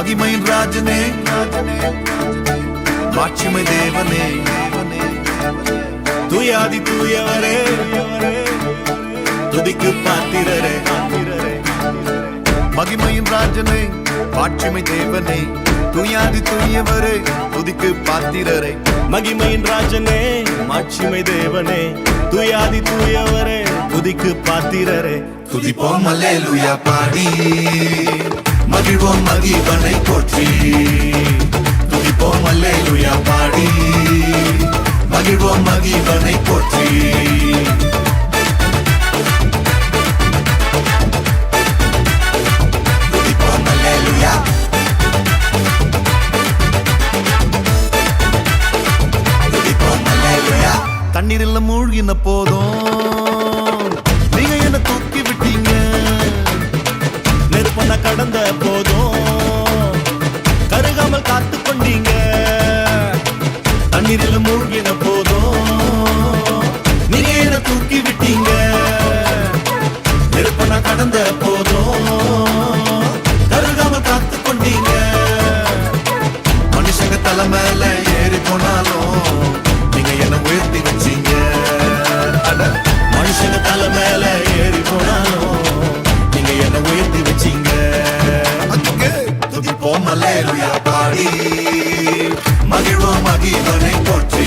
மகிமையின் ராஜனே மாட்சிமை தேவனே தூயாதி தூயவரே துதிக்கு பாத்திரரே மகிமையின் ராஜனே மாட்சிமை தேவனே தூயாதி தூயவரே துதிக்கு பாத்திரரே மகிமையின் ராஜனே மாட்சிமை தேவனே தூயாதி தூயவரே துதிக்கு பாத்திரரே துதிப்போம் அல்லேலூயா பாடி மகிழ்வோம் மகிவனை போற்றி துதிப்போம் அல்லேலூயா பாடி மகிழ்வோம் மகிவனை போற்றி துதிப்போம் அல்லேலூயா துதிப்போம் அல்லேலூயா தண்ணீரில் மூழ்கின போதும் நீங்க என்ன தூக்கி விட்டீங்க நெருப்பன கடந்த போதும் கருகாமல் காத்து கொண்டீங்க தண்ணீரில் மூழ்கின போதும் நீங்க என்ன தூக்கி விட்டீங்க நெருப்பன கடந்த போதும் கருகாமல் காத்து கொண்டீங்க மனுஷங்க தலை மேல ஏறி போனாலும் நீங்க என்ன உயர்த்தி வச்சீங்க மனுஷங்க தலை மேல ஏறி போனாலும் நீங்க என்ன உயர்த்தி வச்சீங்க துதிப்போம் அல்லேலூயா பாடி மகிழ்வோம் மகிவனை போற்றி